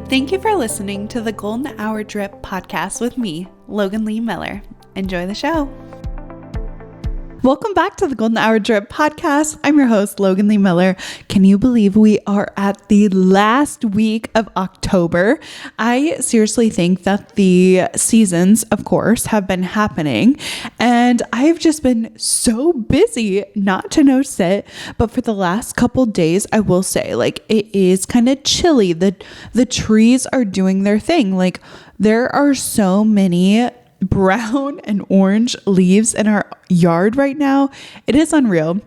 Thank you for listening to the Golden Hour Drip podcast with me, Logan Lee Miller. Enjoy the show. Welcome back to the Golden Hour Drip podcast. I'm your host, Logan Lee Miller. Can you believe we are at the last week of October? I seriously think that the seasons, of course, have been happening, and I've just been so busy not to notice it. But for the last couple days, I will say, it is kind of chilly. The trees are doing their thing. There are so many brown and orange leaves in our yard right now. It is unreal,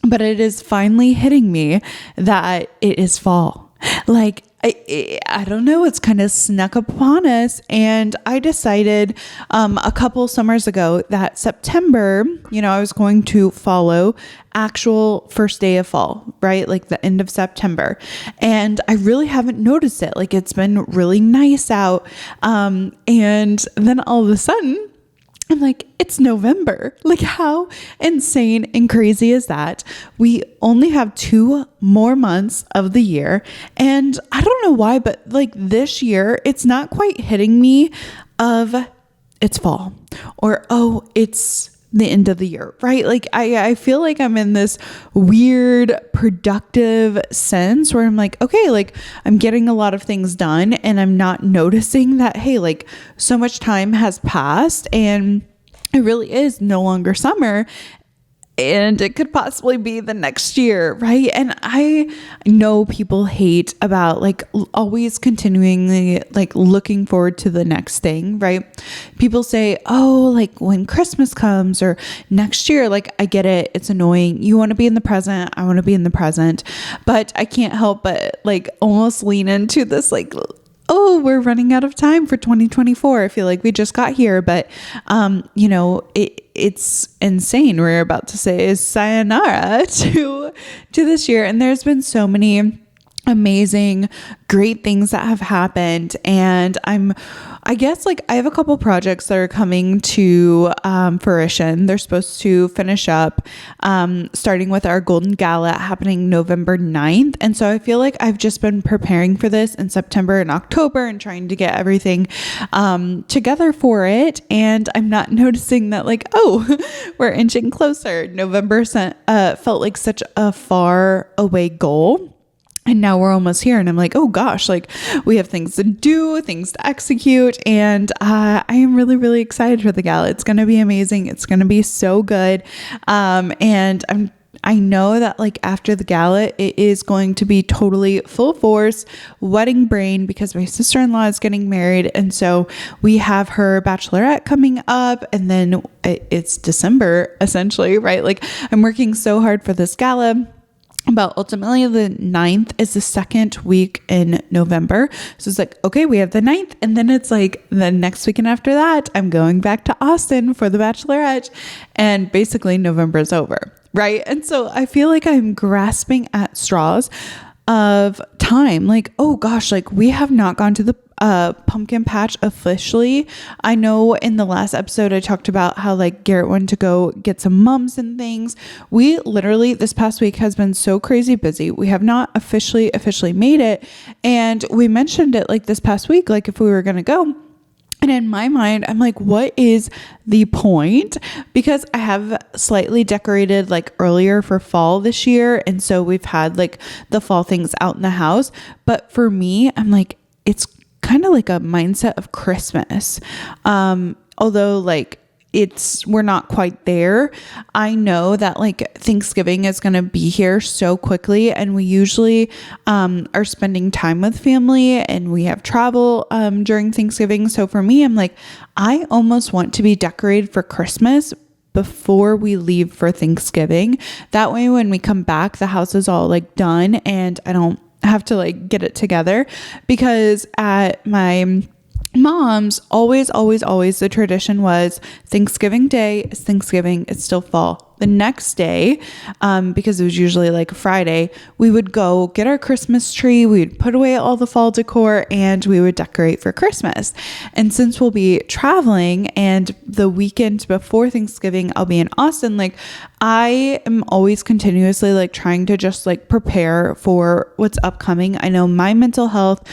but it is finally hitting me that it is fall. I don't know, it's kind of snuck upon us, and I decided a couple summers ago that September, I was going to follow actual first day of fall, right? The end of September. And I really haven't noticed it. It's been really nice out. And then all of a sudden, I'm it's November. How insane and crazy is that? We only have 2 more months of the year. And I don't know why, but this year, it's not quite hitting me of it's fall or, it's the end of the year, right? I feel like I'm in this weird productive sense where I'm okay, I'm getting a lot of things done and I'm not noticing that, hey, so much time has passed and it really is no longer summer and it could possibly be the next year, right? And I know people hate about always continually looking forward to the next thing, right? People say, when Christmas comes or next year, I get it. It's annoying. You want to be in the present. I want to be in the present, but I can't help but almost lean into this we're running out of time for 2024. I feel like we just got here, but it's insane. We're about to say sayonara to this year, and there's been so many amazing, great things that have happened. And I guess I have a couple projects that are coming to fruition. They're supposed to finish up, starting with our Golden Gala happening November 9th. And so I feel I've just been preparing for this in September and October and trying to get everything together for it. And I'm not noticing that we're inching closer. November felt like such a far away goal. And now we're almost here and I'm oh gosh, we have things to do, things to execute. And I am really, really excited for the gala. It's going to be amazing. It's going to be so good. And I know that after the gala, it is going to be totally full force wedding brain because my sister-in-law is getting married. And so we have her bachelorette coming up and then it's December essentially, right? I'm working so hard for this gala. But ultimately the 9th is the second week in November. So it's okay, we have the 9th. And then it's the next weekend after that, I'm going back to Austin for the bachelorette. And basically November is over, right? And so I feel I'm grasping at straws of time. Oh gosh, we have not gone to the pumpkin patch officially. I know in the last episode I talked about how Garrett wanted to go get some mums and things. We literally this past week has been so crazy busy. We have not officially made it, and we mentioned it this past week if we were going to go. And in my mind, I'm what is the point? Because I have slightly decorated earlier for fall this year. And so we've had the fall things out in the house. But for me, I'm it's kind of a mindset of Christmas. Although we're not quite there. I know that Thanksgiving is going to be here so quickly, and we usually are spending time with family and we have travel during Thanksgiving. So for me, I'm I almost want to be decorated for Christmas before we leave for Thanksgiving. That way, when we come back, the house is all done and I don't have to get it together, because at my mom's always the tradition was Thanksgiving Day is Thanksgiving. It's still fall. the next day, because it was usually like a Friday, we would go get our Christmas tree, we would put away all the fall decor, and we would decorate for Christmas. And since we'll be traveling and the weekend before Thanksgiving, I'll be in Austin, like I am always continuously like trying to just like prepare for what's upcoming. I know my mental health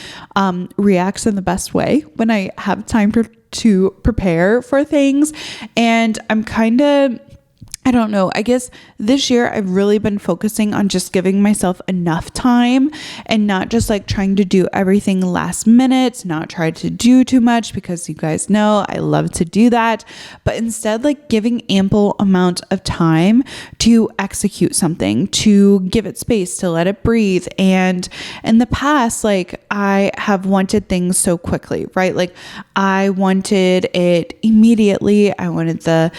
reacts in the best way when I have time to prepare for things. And I'm kind of, I don't know, I guess this year I've really been focusing on just giving myself enough time and not just like trying to do everything last minute, not try to do too much, because you guys know I love to do that, but instead like giving ample amount of time to execute something, to give it space, to let it breathe. And in the past, like I have wanted things so quickly, right? Like I wanted it immediately. I wanted the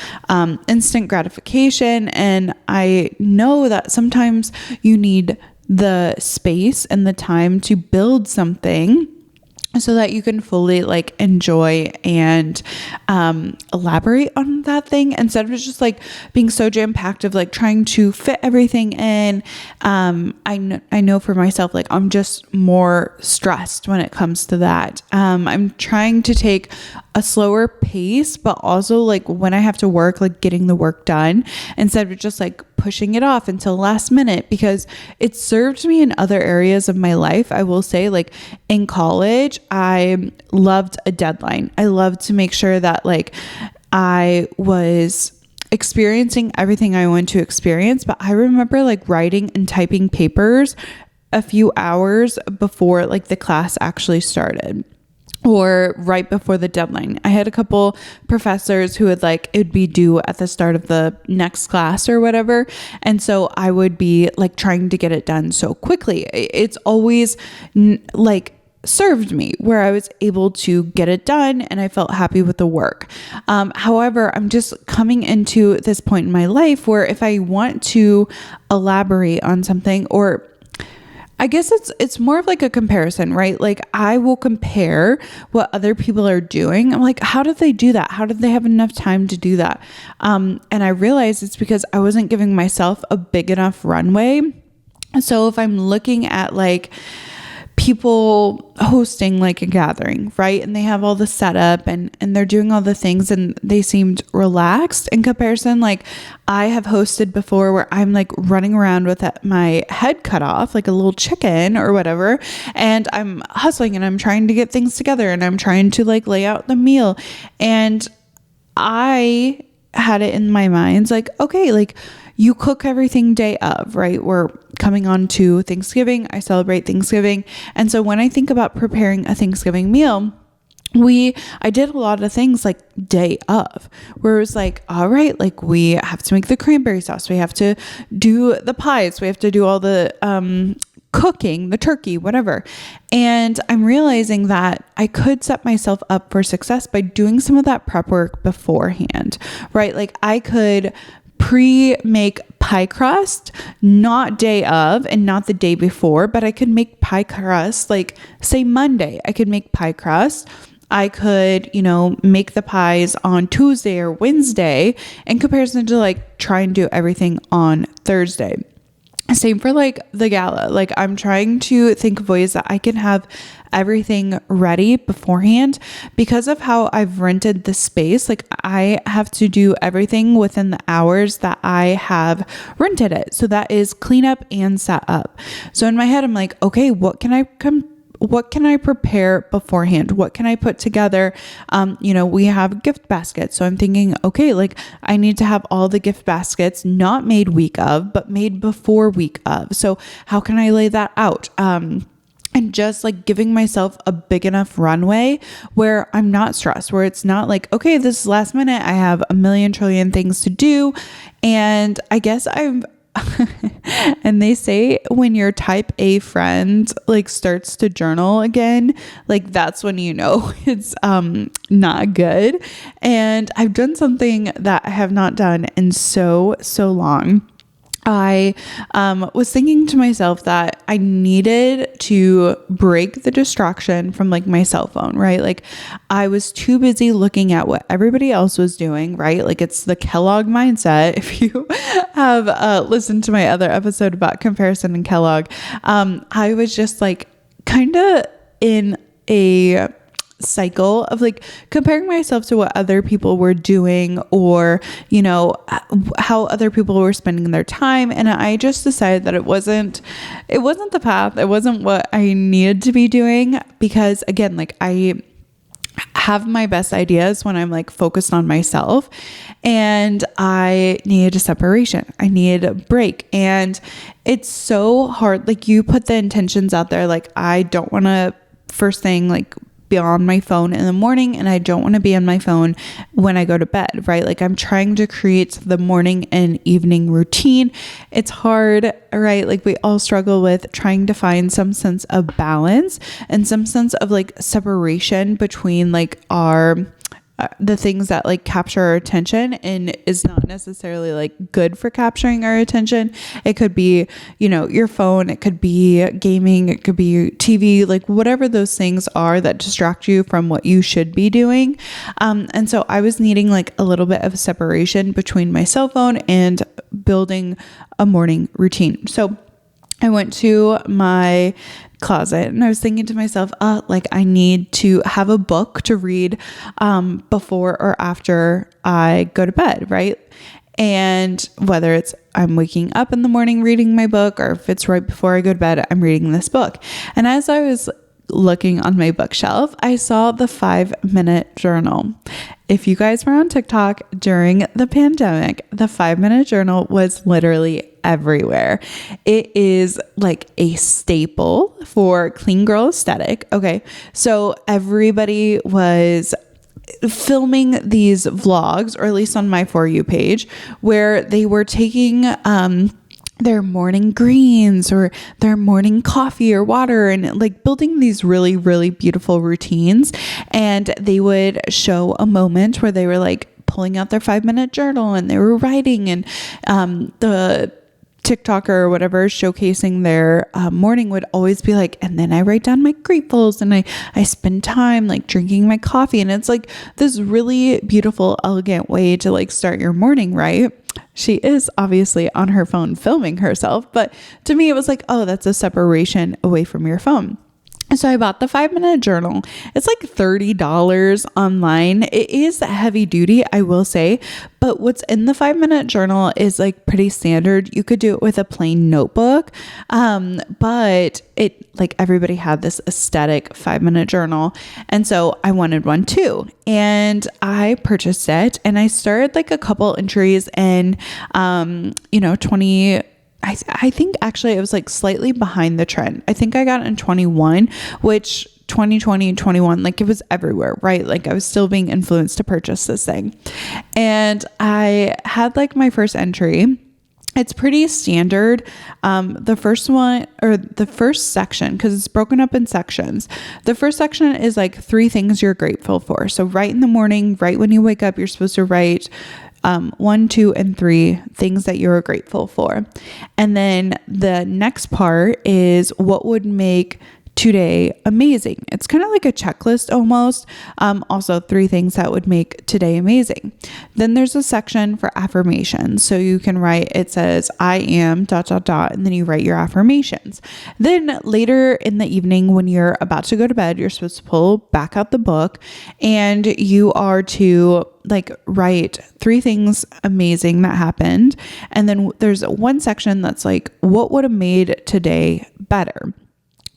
instant gratification. And I know that sometimes you need the space and the time to build something so that you can fully like enjoy and elaborate on that thing, instead of just like being so jam-packed of like trying to fit everything in. I know for myself, like I'm just more stressed when it comes to that. I'm trying to take a slower pace, but also like when I have to work, like getting the work done instead of just like pushing it off until last minute, because it served me in other areas of my life. I will say, like in college, I loved a deadline. I loved to make sure that like I was experiencing everything I wanted to experience. But I remember like writing and typing papers a few hours before like the class actually started, or right before the deadline. I had a couple professors who would like, it'd be due at the start of the next class or whatever. And so I would be like trying to get it done so quickly. It's always like served me where I was able to get it done and I felt happy with the work. However, I'm just coming into this point in my life where if I want to elaborate on something, or I guess it's more of like a comparison, right? Like I will compare what other people are doing. I'm like, how did they do that? How did they have enough time to do that? And I realized it's because I wasn't giving myself a big enough runway. So if I'm looking at like people hosting like a gathering, right? And they have all the setup and they're doing all the things and they seemed relaxed in comparison. Like I have hosted before where I'm like running around with my head cut off like a little chicken or whatever. And I'm hustling and I'm trying to get things together and I'm trying to like lay out the meal. And I had it in my mind like, okay, like you cook everything day of, right? We're coming on to Thanksgiving. I celebrate Thanksgiving. And so when I think about preparing a Thanksgiving meal, I did a lot of things like day of, where it was like, all right, like we have to make the cranberry sauce. We have to do the pies. We have to do all the, cooking, the turkey, whatever. And I'm realizing that I could set myself up for success by doing some of that prep work beforehand, right? Like I could pre-make pie crust, not day of and not the day before, but I could make pie crust like say Monday. I could make pie crust. I could, make the pies on Tuesday or Wednesday in comparison to like try and do everything on Thursday. Same for like the gala. Like I'm trying to think of ways that I can have everything ready beforehand because of how I've rented the space. Like I have to do everything within the hours that I have rented it. So that is clean up and set up. So in my head, I'm like, okay, what can I prepare beforehand? What can I put together? We have gift baskets. So I'm thinking, okay, like I need to have all the gift baskets not made week of, but made before week of. So how can I lay that out? And just like giving myself a big enough runway where I'm not stressed, where it's not like, okay, this is last minute. I have a million trillion things to do. And I guess and they say when your type A friend like starts to journal again, like that's when you know it's not good. And I've done something that I have not done in so long. I was thinking to myself that I needed to break the distraction from like my cell phone, right? Like I was too busy looking at what everybody else was doing, right? Like it's the Kellogg mindset. If you have listened to my other episode about comparison and Kellogg, I was just like kind of in a cycle of like comparing myself to what other people were doing, or you know, how other people were spending their time. And I just decided that it wasn't the path, it wasn't what I needed to be doing, because again, like I have my best ideas when I'm like focused on myself, and I needed a separation. I needed a break. And it's so hard. Like you put the intentions out there, like I don't want to first thing like be on my phone in the morning, and I don't want to be on my phone when I go to bed, right? Like I'm trying to create the morning and evening routine. It's hard, right? Like we all struggle with trying to find some sense of balance and some sense of like separation between like our the things that like capture our attention and is not necessarily like good for capturing our attention. It could be, you know, your phone, it could be gaming, it could be TV, like whatever those things are that distract you from what you should be doing. And so I was needing like a little bit of separation between my cell phone and building a morning routine. So I went to my closet and I was thinking to myself, like I need to have a book to read before or after I go to bed, right? And whether it's I'm waking up in the morning reading my book, or if it's right before I go to bed, I'm reading this book. And as I was looking on my bookshelf, I saw the 5-minute journal. If you guys were on TikTok during the pandemic, the 5-minute journal was literally everywhere. It is like a staple for clean girl aesthetic. Okay. So everybody was filming these vlogs, or at least on my For You page, where they were taking, their morning greens or their morning coffee or water, and like building these really, really beautiful routines. And they would show a moment where they were like pulling out their 5-minute journal and they were writing, and the TikToker or whatever showcasing their morning would always be like, and then I write down my gratefuls and I spend time like drinking my coffee. And it's like this really beautiful, elegant way to like start your morning, right? She is obviously on her phone filming herself, but to me it was like, oh, that's a separation away from your phone. So I bought the 5-minute journal. It's like $30 online. It is heavy duty, I will say, but what's in the 5-minute journal is like pretty standard. You could do it with a plain notebook, but it like everybody had this aesthetic 5-minute journal. And so I wanted one too. And I purchased it, and I started like a couple entries in, 20, I think actually it was like slightly behind the trend. I think I got in 21, which 2020 and 21, like it was everywhere, right? Like I was still being influenced to purchase this thing. And I had like my first entry. It's pretty standard. The first one, or the first section, because it's broken up in sections. The first section is like 3 things you're grateful for. So right in the morning, right when you wake up, you're supposed to write 1, 2, and 3 things that you're grateful for. And then the next part is what would make today amazing. It's kind of like a checklist almost. Also 3 things that would make today amazing. Then there's a section for affirmations. So you can write, it says, I am ... and then you write your affirmations. Then later in the evening, when you're about to go to bed, you're supposed to pull back out the book, and you are to like write 3 things amazing that happened. And then there's one section that's like, what would have made today better?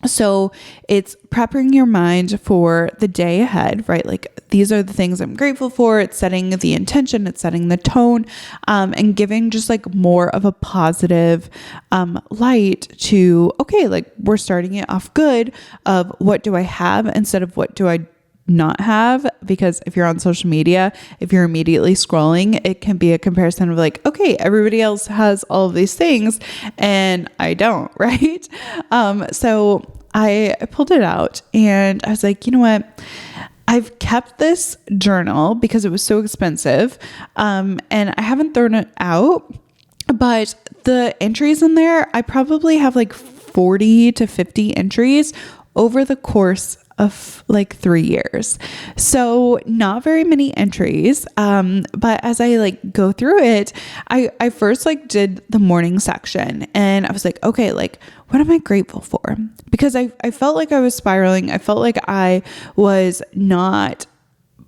So it's prepping your mind for the day ahead, right? Like these are the things I'm grateful for. It's setting the intention, it's setting the tone, and giving just like more of a positive light to, okay, like we're starting it off good, of what do I have instead of what do I not have. Because if you're on social media, if you're immediately scrolling, it can be a comparison of like, okay, everybody else has all of these things and I don't, right? So I pulled it out and I was like, you know what? I've kept this journal because it was so expensive. And I haven't thrown it out, But the entries in there, I probably have like 40 to 50 entries over the course of like 3 years. So not very many entries. But as I like go through it, I first like did the morning section, and I was like, okay, like what am I grateful for? Because I felt like I was spiraling. I felt like I was not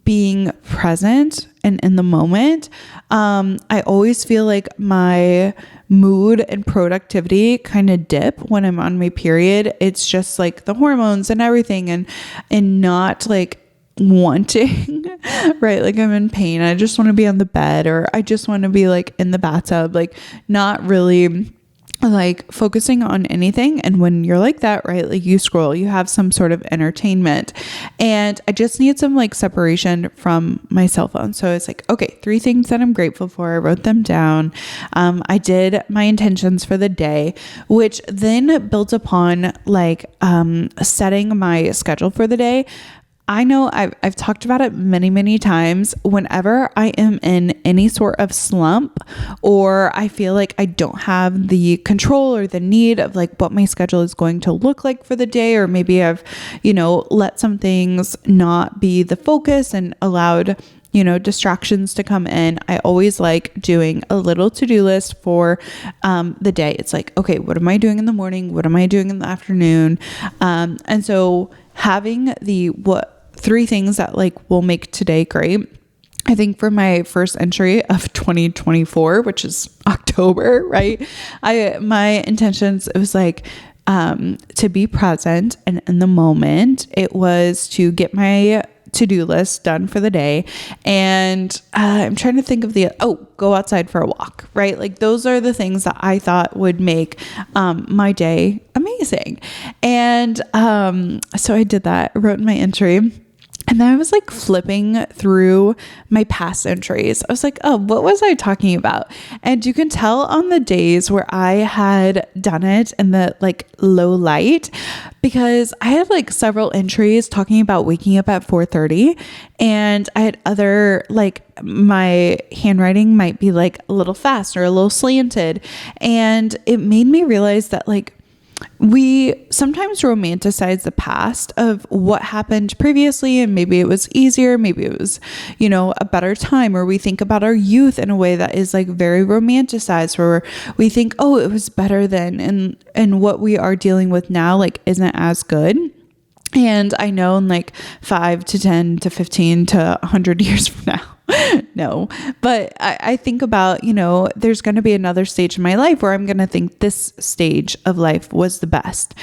being present and in the moment. I always feel like my mood and productivity kind of dip when I'm on my period. It's just like the hormones and everything, and not like wanting, right? Like I'm in pain. I just want to be on the bed, or I just want to be like in the bathtub, like not really like focusing on anything. And when you're like that, right, like you scroll, you have some sort of entertainment, and I just need some like separation from my cell phone. So it's like, okay, 3 things that I'm grateful for. I wrote them down. I did my intentions for the day, which then built upon like setting my schedule for the day. I know I've talked about it many, many times. Whenever I am in any sort of slump, or I feel like I don't have the control or the need of like what my schedule is going to look like for the day, or maybe I've, let some things not be the focus and allowed, distractions to come in, I always like doing a little to-do list for the day. It's like, okay, what am I doing in the morning? What am I doing in the afternoon? And so having the 3 things that like will make today great. I think for my first entry of 2024, which is October, right? My intentions, it was like to be present and in the moment. It was to get my to-do list done for the day. And I'm trying to think of go outside for a walk, right? Like those are the things that I thought would make my day amazing. And so I did that. I wrote in my entry. And then I was like flipping through my past entries. I was like, oh, what was I talking about? And you can tell on the days where I had done it in the like low light, because I had like several entries talking about waking up at 4:30, and I had other like my handwriting might be like a little fast or a little slanted. And it made me realize that like we sometimes romanticize the past of what happened previously, and maybe it was easier, maybe it was, a better time, or we think about our youth in a way that is like very romanticized, where we think, oh, it was better then, and what we are dealing with now like isn't as good. And I know in like 5 to 10 to 15 to 100 years from now, no, but I think about, there's going to be another stage in my life where I'm going to think this stage of life was the best.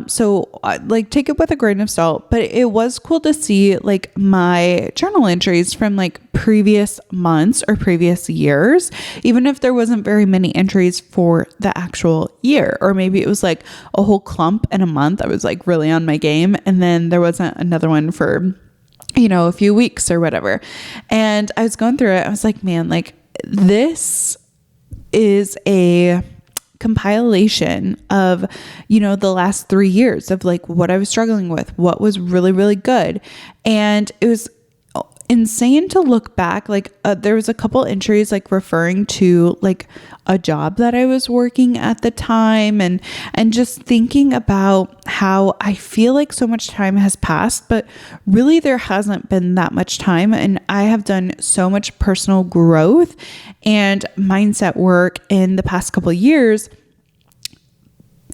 So like take it with a grain of salt, but it was cool to see like my journal entries from like previous months or previous years, even if there wasn't very many entries for the actual year, or maybe it was like a whole clump in a month. I was like really on my game, and then there wasn't another one for a few weeks or whatever. And I was going through it. I was like, man, like this is a compilation of, the last 3 years of like what I was struggling with, what was really, really good. And it was insane to look back. Like there was a couple entries like referring to like a job that I was working at the time, and just thinking about how I feel like so much time has passed, but really there hasn't been that much time. And I have done so much personal growth and mindset work in the past couple of years.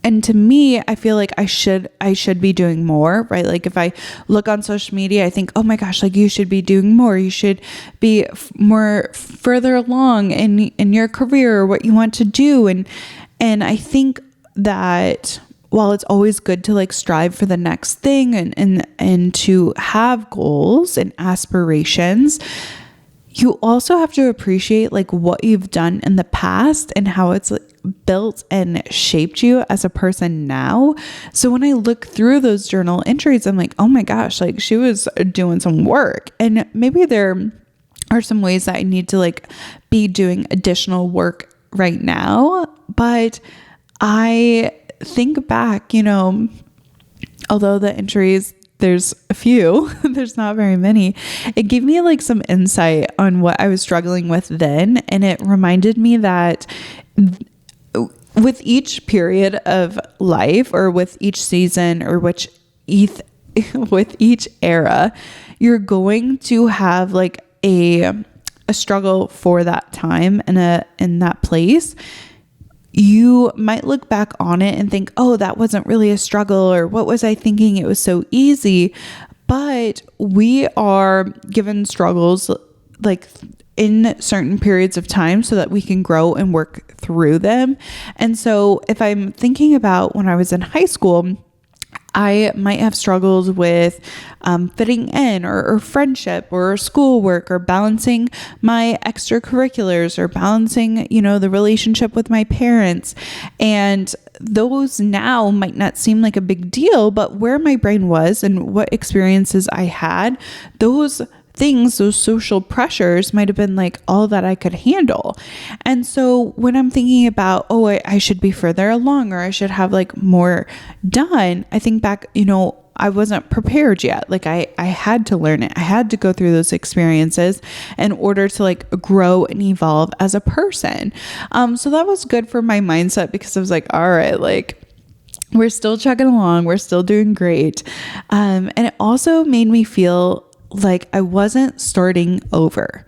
And to me, I feel like I should be doing more, right? Like if I look on social media, I think, oh my gosh, like you should be doing more. You should be more further along in your career, or what you want to do. And I think that while it's always good to like strive for the next thing and to have goals and aspirations, you also have to appreciate like what you've done in the past and how it's like built and shaped you as a person now. So when I look through those journal entries, I'm like, oh my gosh, like she was doing some work. And maybe there are some ways that I need to like be doing additional work right now. But I think back, although the entries, there's a few, there's not very many. It gave me like some insight on what I was struggling with then. And it reminded me that with each period of life, or with each season, or with each era, you're going to have like a struggle for that time and in that place. You might look back on it and think, oh, that wasn't really a struggle, or what was I thinking? It was so easy. But we are given struggles like in certain periods of time so that we can grow and work through them. And so if I'm thinking about when I was in high school, I might have struggled with fitting in, or friendship, or schoolwork, or balancing my extracurriculars, or balancing, the relationship with my parents. And those now might not seem like a big deal, but where my brain was and what experiences I had, those things, those social pressures might have been like all that I could handle. And so when I'm thinking about, oh, I should be further along, or I should have like more done, I think back, I wasn't prepared yet. Like I had to learn it. I had to go through those experiences in order to like grow and evolve as a person. So that was good for my mindset, because I was like, all right, like we're still chugging along. We're still doing great. And it also made me feel like I wasn't starting over.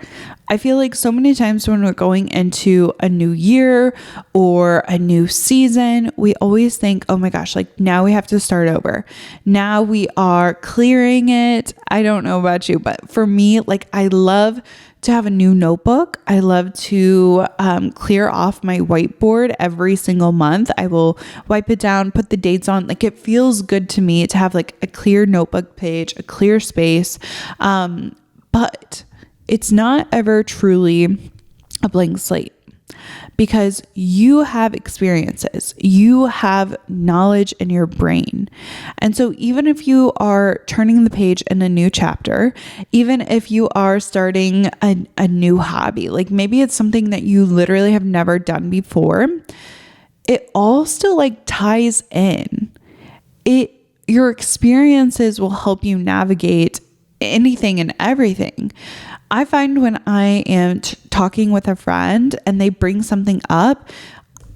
I feel like so many times when we're going into a new year or a new season, we always think, oh my gosh, like now we have to start over. Now we are clearing it. I don't know about you, but for me, like I love to have a new notebook. I love to clear off my whiteboard every single month. I will wipe it down, put the dates on. Like it feels good to me to have like a clear notebook page, a clear space. But it's not ever truly a blank slate, because you have experiences, you have knowledge in your brain. And so even if you are turning the page in a new chapter, even if you are starting a new hobby, like maybe it's something that you literally have never done before, it all still like ties in. Your experiences will help you navigate anything and everything. I find when I am talking with a friend and they bring something up,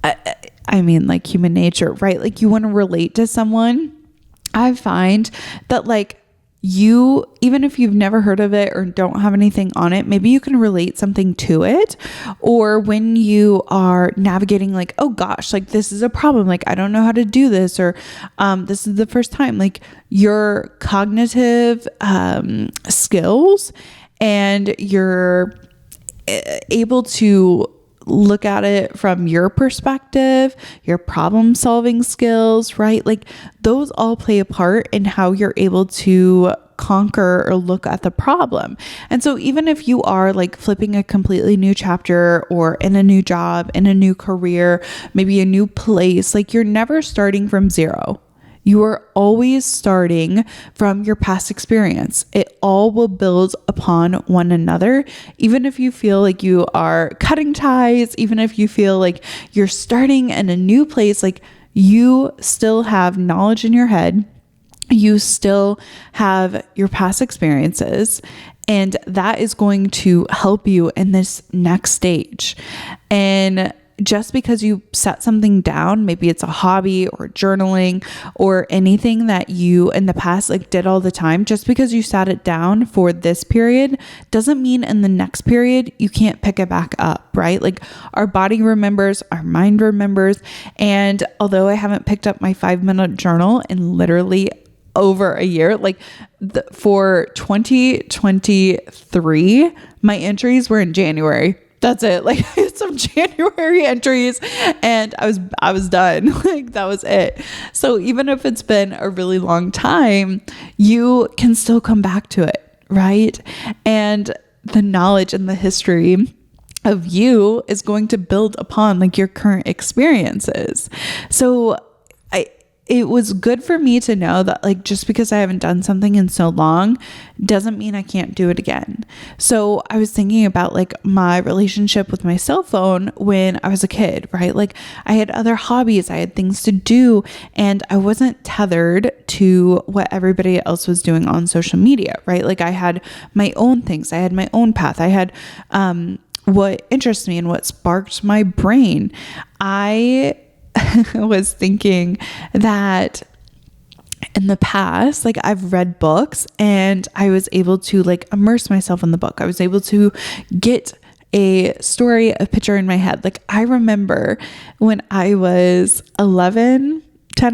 I mean, like human nature, right? Like you want to relate to someone. I find that like you, even if you've never heard of it or don't have anything on it, maybe you can relate something to it. Or when you are navigating like, oh gosh, like this is a problem. Like, I don't know how to do this, or this is the first time, like your cognitive skills, and you're able to look at it from your perspective, your problem solving skills, right? Like those all play a part in how you're able to conquer or look at the problem. And so even if you are like flipping a completely new chapter, or in a new job, in a new career, maybe a new place, like you're never starting from zero. You are always starting from your past experience. It all will build upon one another. Even if you feel like you are cutting ties, even if you feel like you're starting in a new place, like you still have knowledge in your head. You still have your past experiences, and that is going to help you in this next stage. And just because you set something down, maybe it's a hobby or journaling or anything that you in the past like did all the time, just because you sat it down for this period doesn't mean in the next period you can't pick it back up, right? Like our body remembers, our mind remembers. And although I haven't picked up my 5-minute journal in literally over a year, like for 2023, my entries were in January. That's it. Like I had some January entries and I was done. Like that was it. So even if it's been a really long time, you can still come back to it, right? And the knowledge and the history of you is going to build upon like your current experiences. So it was good for me to know that like just because I haven't done something in so long doesn't mean I can't do it again. So I was thinking about like my relationship with my cell phone when I was a kid, right? Like I had other hobbies, I had things to do, and I wasn't tethered to what everybody else was doing on social media, right? Like I had my own things, I had my own path, I had what interests me and what sparked my brain. I was thinking that in the past, like I've read books and I was able to like immerse myself in the book. I was able to get a story, a picture in my head. Like I remember when I was 10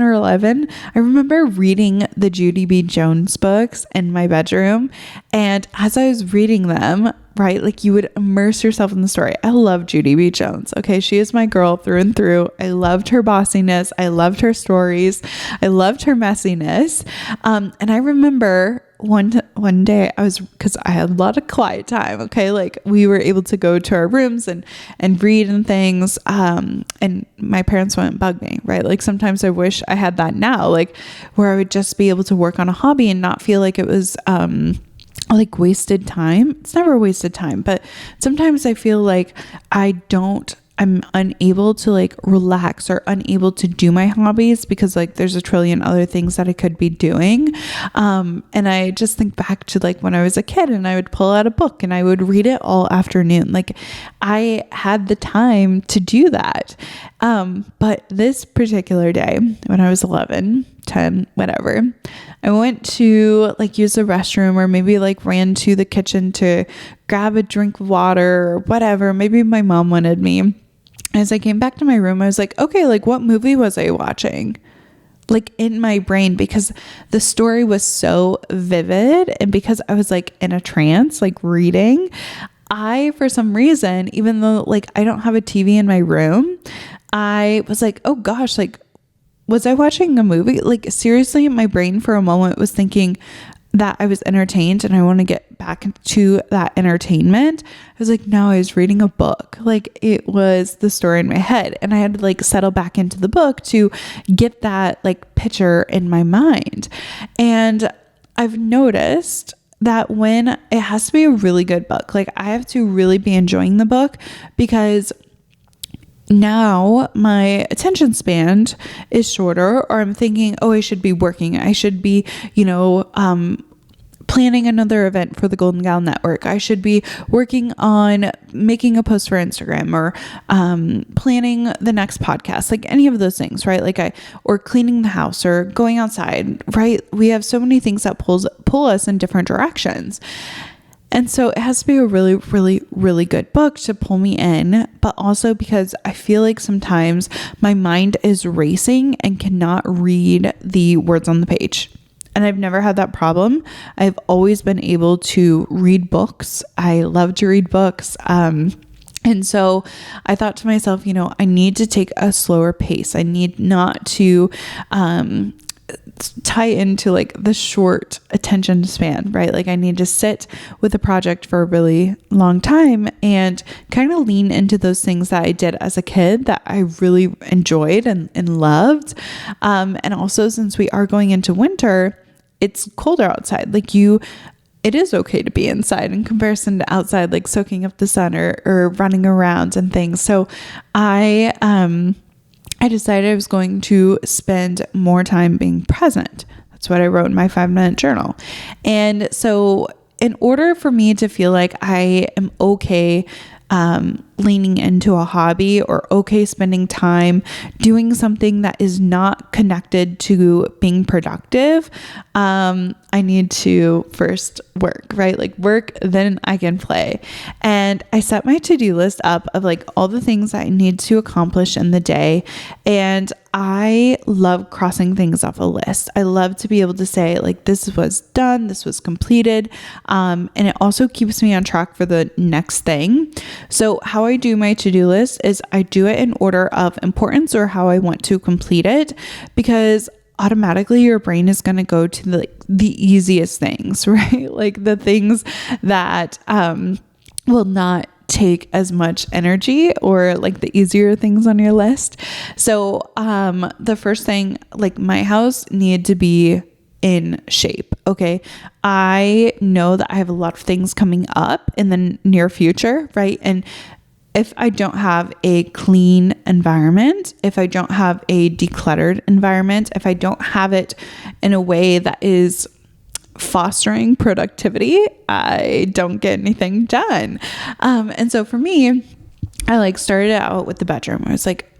or 11, I remember reading the Judy B. Jones books in my bedroom. And as I was reading them, right, like you would immerse yourself in the story. I love Judy B. Jones. Okay. She is my girl through and through. I loved her bossiness. I loved her stories. I loved her messiness. And I remember one day because I had a lot of quiet time. Okay. Like we were able to go to our rooms and read and things. And my parents wouldn't bug me, right? Like sometimes I wish I had that now, like where I would just be able to work on a hobby and not feel like it was, like wasted time. It's never wasted time, but sometimes I feel like I'm unable to like relax or unable to do my hobbies because like there's a trillion other things that I could be doing. And I just think back to like when I was a kid and I would pull out a book and I would read it all afternoon. Like I had the time to do that. But this particular day when I was 11, 10, whatever, I went to like use the restroom or maybe like ran to the kitchen to grab a drink of water or whatever. Maybe my mom wanted me. As I came back to my room, I was like, okay, like what movie was I watching? Like in my brain, because the story was so vivid and because I was like in a trance, like reading, for some reason, even though like I don't have a TV in my room, I was like, oh gosh, like, was I watching a movie? Like seriously, my brain for a moment was thinking that I was entertained and I want to get back to that entertainment. I was like, no, I was reading a book. Like it was the story in my head and I had to like settle back into the book to get that like picture in my mind. And I've noticed that when it has to be a really good book, like I have to really be enjoying the book because now my attention span is shorter, or I'm thinking, oh, I should be working. I should be, planning another event for the Golden Gal Network. I should be working on making a post for Instagram or planning the next podcast, like any of those things, right? Or cleaning the house or going outside, right? We have so many things that pull us in different directions. And so it has to be a really, really, really good book to pull me in, but also because I feel like sometimes my mind is racing and cannot read the words on the page. And I've never had that problem. I've always been able to read books. I love to read books. And so I thought to myself, I need to take a slower pace. I need not to tie into like the short attention span, right? Like I need to sit with a project for a really long time and kind of lean into those things that I did as a kid that I really enjoyed and loved. And also since we are going into winter, it's colder outside. Like it is okay to be inside in comparison to outside, like soaking up the sun or running around and things. So I decided I was going to spend more time being present. That's what I wrote in my 5-minute journal. And so in order for me to feel like I am okay leaning into a hobby or okay spending time doing something that is not connected to being productive, I need to first work, right? Like work, then I can play. And I set my to-do list up of like all the things that I need to accomplish in the day. And I love crossing things off a list. I love to be able to say like, this was done, this was completed. And it also keeps me on track for the next thing. So how I do my to-do list is I do it in order of importance or how I want to complete it, because automatically your brain is going to go to the easiest things, right? Like the things that will not take as much energy, or like the easier things on your list. So the first thing, like my house needed to be in shape. Okay. I know that I have a lot of things coming up in the near future, right? And if I don't have a clean environment, if I don't have a decluttered environment, if I don't have it in a way that is fostering productivity, I don't get anything done. And so for me, I like started out with the bedroom. I was like,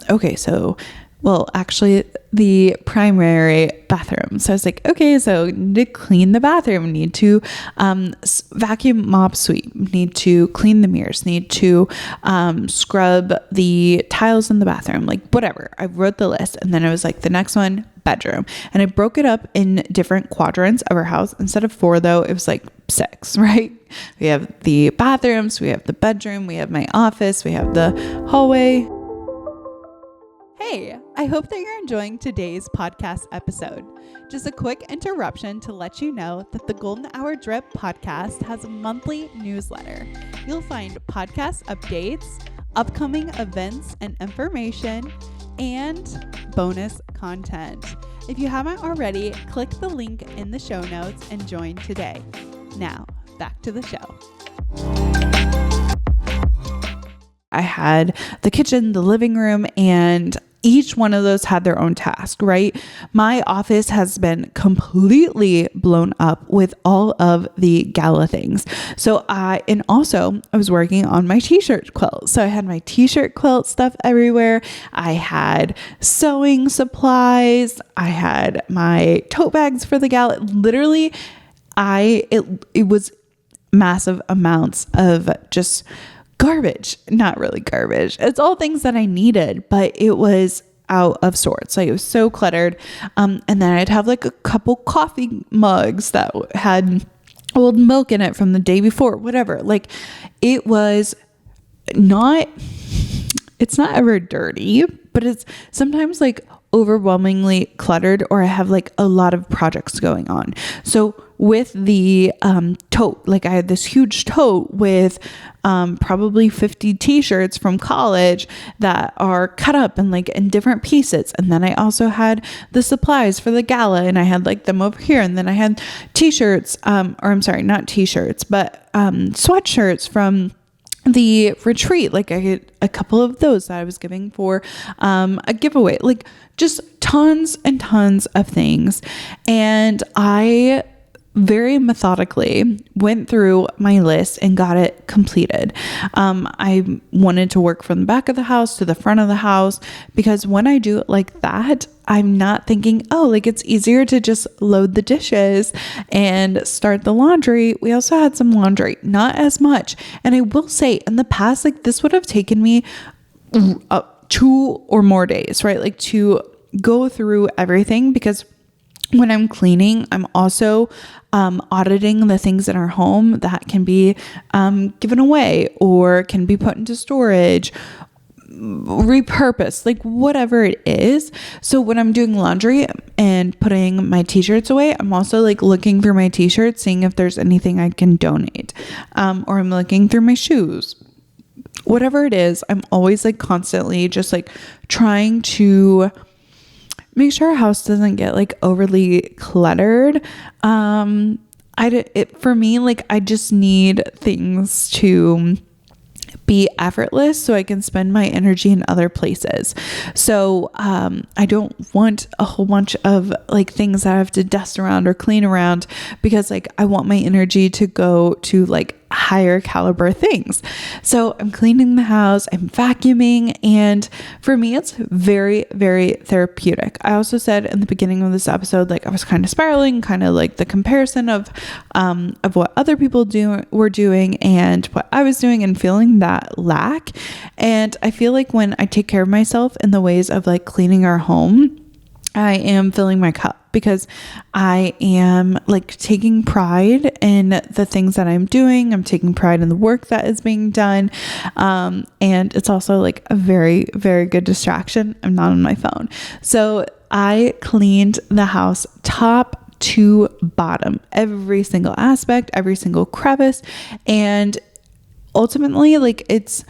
okay, so, well, actually the primary bathroom. So I was like, okay, so need to clean the bathroom, need to vacuum, mop, sweep, need to clean the mirrors, need to scrub the tiles in the bathroom, like whatever. I wrote the list, and then I was like, the next one, bedroom. And I broke it up in different quadrants of our house. Instead of 4 though, it was like 6, right? We have the bathrooms, we have the bedroom, we have my office, we have the hallway. Hey, I hope that you're enjoying today's podcast episode. Just a quick interruption to let you know that the Golden Hour Drip podcast has a monthly newsletter. You'll find podcast updates, upcoming events and information, and bonus content. If you haven't already, click the link in the show notes and join today. Now, back to the show. I had the kitchen, the living room, and each one of those had their own task, right? My office has been completely blown up with all of the gala things. So I was working on my t-shirt quilt. So I had my t-shirt quilt stuff everywhere. I had sewing supplies. I had my tote bags for the gala. Literally, it was massive amounts of just garbage. Not really garbage. It's all things that I needed, but it was out of sorts. Like, it was so cluttered. And then I'd have like a couple coffee mugs that had old milk in it from the day before, whatever. Like, it's not ever dirty, but it's sometimes like overwhelmingly cluttered, or I have like a lot of projects going on. So with the tote, like I had this huge tote with probably 50 t-shirts from college that are cut up and like in different pieces. And then I also had the supplies for the gala, and I had like them over here. And then I had t-shirts, not t-shirts, but sweatshirts from the retreat. Like I had a couple of those that I was giving for a giveaway, like just tons and tons of things. And I very methodically went through my list and got it completed. I wanted to work from the back of the house to the front of the house, because when I do it like that, I'm not thinking, oh, like it's easier to just load the dishes and start the laundry. We also had some laundry, not as much. And I will say, in the past, like this would have taken me 2 or more days, right? Like to go through everything, because when I'm cleaning, I'm also auditing the things in our home that can be given away or can be put into storage, repurposed, like whatever it is. So when I'm doing laundry and putting my t-shirts away, I'm also like looking through my t-shirts, seeing if there's anything I can donate, or I'm looking through my shoes. Whatever it is, I'm always like constantly just like trying to make sure our house doesn't get like overly cluttered. For me, like I just need things to be effortless so I can spend my energy in other places. So I don't want a whole bunch of like things that I have to dust around or clean around, because like I want my energy to go to like higher caliber things. So I'm cleaning the house, I'm vacuuming, and for me it's very, very therapeutic. I also said in the beginning of this episode, like I was kind of spiraling, kind of like the comparison of what other people were doing and what I was doing, and feeling that lack. And I feel like when I take care of myself in the ways of like cleaning our home, I am filling my cup, because I am like taking pride in the things that I'm doing. I'm taking pride in the work that is being done. And it's also like a very, very good distraction. I'm not on my phone. So I cleaned the house top to bottom, every single aspect, every single crevice. And ultimately, like it's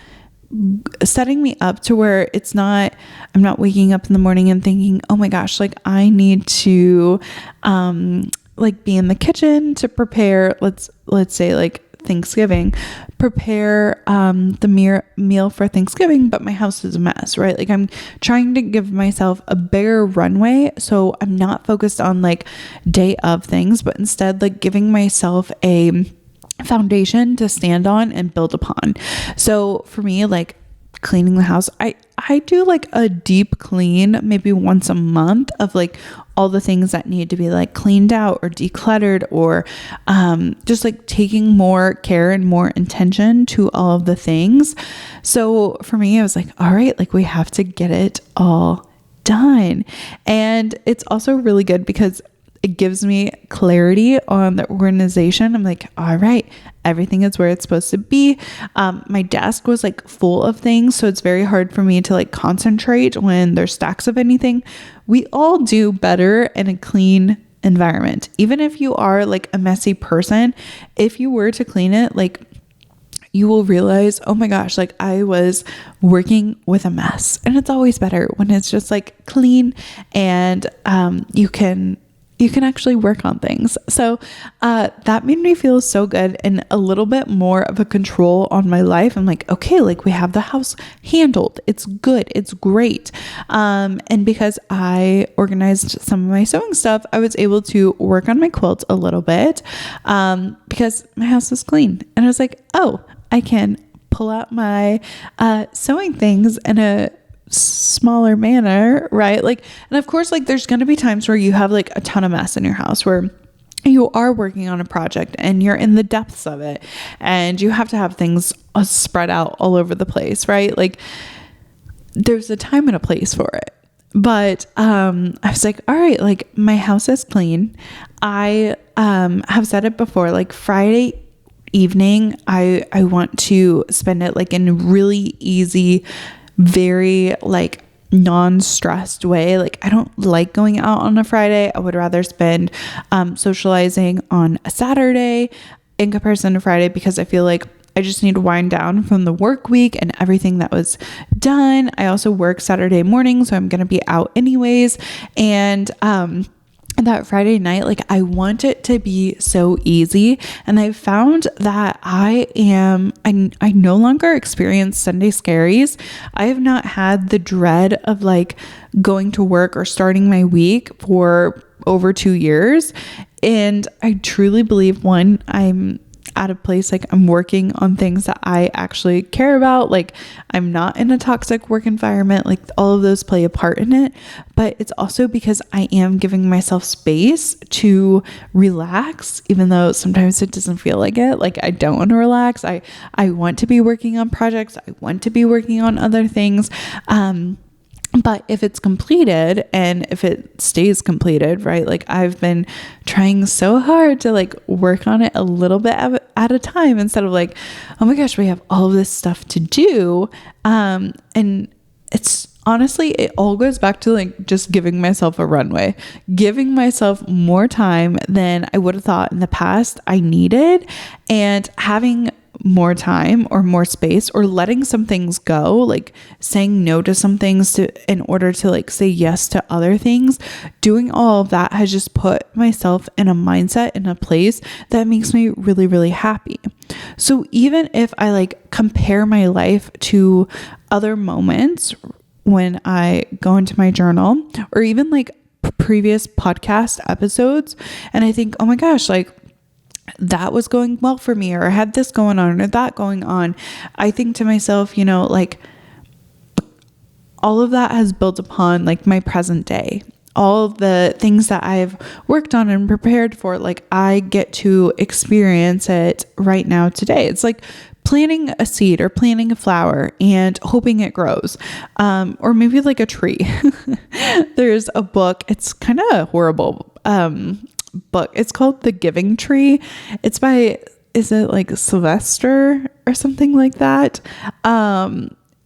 setting me up to where I'm not waking up in the morning and thinking, oh my gosh, like I need to like be in the kitchen to prepare, let's say like Thanksgiving, prepare the meal for Thanksgiving, but my house is a mess, right? Like I'm trying to give myself a bigger runway, so I'm not focused on like day of things, but instead like giving myself a foundation to stand on and build upon. So for me, like cleaning the house, I do like a deep clean maybe once a month of like all the things that need to be like cleaned out or decluttered, or just like taking more care and more intention to all of the things. So for me, I was like, all right, like we have to get it all done. And it's also really good because it gives me clarity on the organization. I'm like, all right, everything is where it's supposed to be. My desk was like full of things, so it's very hard for me to like concentrate when there's stacks of anything. We all do better in a clean environment. Even if you are like a messy person, if you were to clean it, like you will realize, oh my gosh, like I was working with a mess. And it's always better when it's just like clean and you can actually work on things. So that made me feel so good and a little bit more of a control on my life. I'm like, okay, like we have the house handled. It's good. It's great. And because I organized some of my sewing stuff, I was able to work on my quilt a little bit because my house was clean. And I was like, oh, I can pull out my sewing things in a smaller manner, right? Like, and of course, like there's going to be times where you have like a ton of mess in your house where you are working on a project and you're in the depths of it and you have to have things spread out all over the place, right? Like there's a time and a place for it. But I was like, all right, like my house is clean. I have said it before, like Friday evening, I want to spend it like in a really easy, very like non-stressed way. Like I don't like going out on a Friday. I would rather spend socializing on a Saturday in comparison to Friday, because I feel like I just need to wind down from the work week and everything that was done. I also work Saturday morning, so I'm going to be out anyways. And that Friday night, like I want it to be so easy. And I found that I no longer experience Sunday scaries. I have not had the dread of like going to work or starting my week for over 2 years. And I truly believe, one, I'm at a place like I'm working on things that I actually care about. Like I'm not in a toxic work environment. Like all of those play a part in it, but it's also because I am giving myself space to relax, even though sometimes it doesn't feel like it. Like I don't want to relax. I want to be working on projects. I want to be working on other things. But if it's completed and if it stays completed, right? Like I've been trying so hard to like work on it a little bit at a time, instead of like, oh my gosh, we have all of this stuff to do. And it's honestly, it all goes back to like just giving myself a runway, giving myself more time than I would have thought in the past I needed, and having more time or more space, or letting some things go, like saying no to some things in order to like say yes to other things. Doing all of that has just put myself in a mindset, in a place that makes me really, really happy. So even if I like compare my life to other moments when I go into my journal, or even like previous podcast episodes, and I think, oh my gosh, like that was going well for me, or I had this going on or that going on, I think to myself, you know, like all of that has built upon like my present day. All of the things that I've worked on and prepared for, like I get to experience it right now today. It's like planting a seed or planting a flower and hoping it grows. Or maybe like a tree. There's a book, it's kind of horrible book. It's called The Giving Tree. It's by, is it like Sylvester or something like that?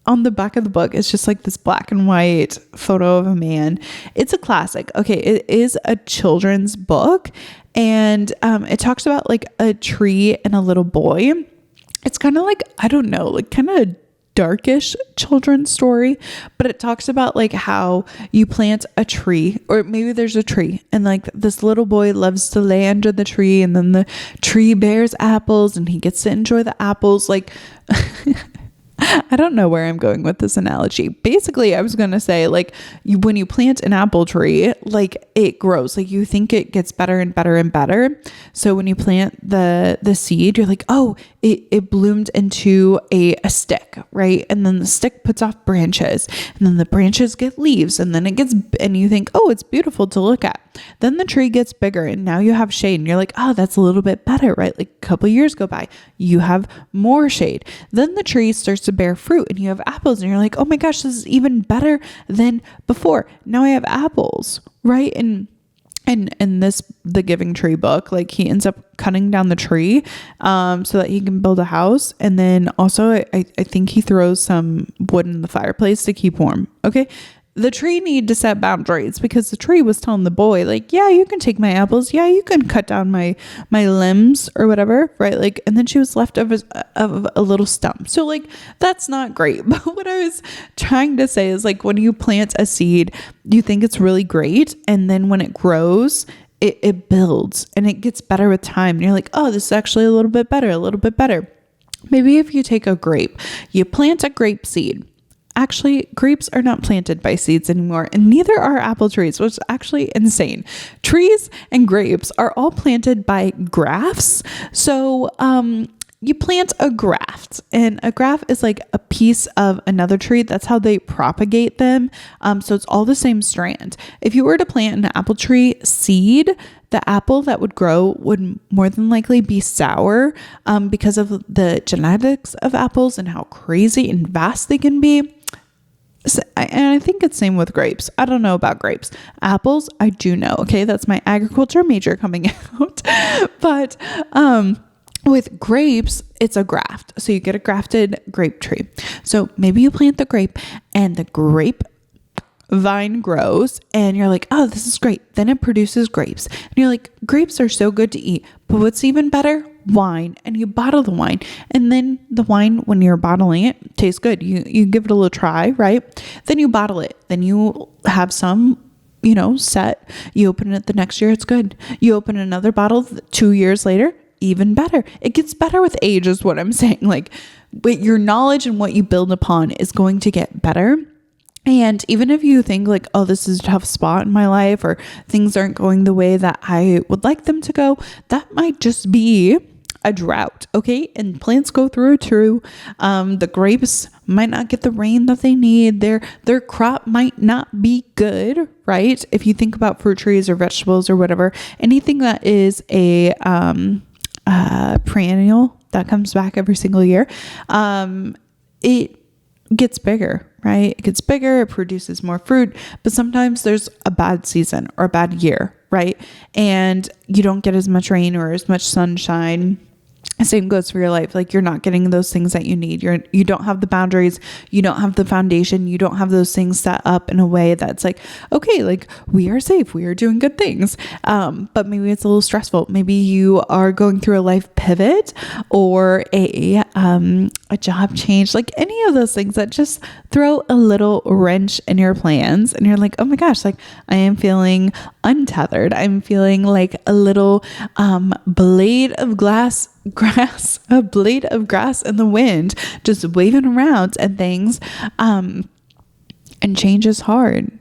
On the back of the book, it's just like this black and white photo of a man. It's a classic. Okay. It is a children's book, and it talks about like a tree and a little boy. It's kind of like, I don't know, like kind of darkish children's story, but it talks about like how you plant a tree, or maybe there's a tree and like this little boy loves to lay under the tree, and then the tree bears apples and he gets to enjoy the apples. Like I don't know where I'm going with this analogy. Basically, I was going to say, like, when you plant an apple tree, like, it grows. Like, you think it gets better and better and better. So when you plant the seed, you're like, oh, it bloomed into a stick, right? And then the stick puts off branches, and then the branches get leaves, and then and you think, oh, it's beautiful to look at. Then the tree gets bigger, and now you have shade, and you're like, oh, that's a little bit better, right? Like a couple years go by, you have more shade. Then the tree starts to bear fruit, and you have apples, and you're like, oh my gosh, this is even better than before. Now I have apples, right? And the Giving Tree book, like he ends up cutting down the tree so that he can build a house. And then also I think he throws some wood in the fireplace to keep warm. Okay. The tree needed to set boundaries, because the tree was telling the boy, like, yeah, you can take my apples. Yeah, you can cut down my limbs or whatever, right? Like, and then she was left of a little stump. So like, that's not great. But what I was trying to say is, like, when you plant a seed, you think it's really great. And then when it grows, it builds and it gets better with time. And you're like, oh, this is actually a little bit better, a little bit better. Maybe if you take a grape, you plant a grape seed. Actually, grapes are not planted by seeds anymore, and neither are apple trees, which is actually insane. Trees and grapes are all planted by grafts. So you plant a graft, and a graft is like a piece of another tree. That's how they propagate them. So it's all the same strand. If you were to plant an apple tree seed, the apple that would grow would more than likely be sour because of the genetics of apples and how crazy and vast they can be. And I think it's same with grapes. I don't know about grapes. Apples, I do know. Okay, that's my agriculture major coming out. But with grapes, it's a graft. So you get a grafted grape tree. So maybe you plant the grape, and the grape vine grows, and you're like, oh, this is great. Then it produces grapes, and you're like, grapes are so good to eat. But what's even better? Wine. And you bottle the wine, and then the wine, when you're bottling it, tastes good. You give it a little try, right? Then you bottle it. Then you have some, set. You open it the next year, it's good. You open another bottle 2 years later, even better. It gets better with age, is what I'm saying. Like, but your knowledge and what you build upon is going to get better. And even if you think like, oh, this is a tough spot in my life, or things aren't going the way that I would like them to go, that might just be a drought. Okay. And plants go through it too. The grapes might not get the rain that they need. Their crop might not be good, right? If you think about fruit trees or vegetables or whatever, anything that is a perennial that comes back every single year, it gets bigger, right? It gets bigger, it produces more fruit, but sometimes there's a bad season or a bad year, right? And you don't get as much rain or as much sunshine. Same goes for your life. Like, you're not getting those things that you need. You don't have the boundaries. You don't have the foundation. You don't have those things set up in a way that's like, okay, like, we are safe. We are doing good things. But maybe it's a little stressful. Maybe you are going through a life pivot or a job change, like any of those things that just throw a little wrench in your plans. And you're like, oh my gosh, like, I am feeling untethered. I'm feeling like a little blade of grass in the wind, just waving around and things. And change is hard,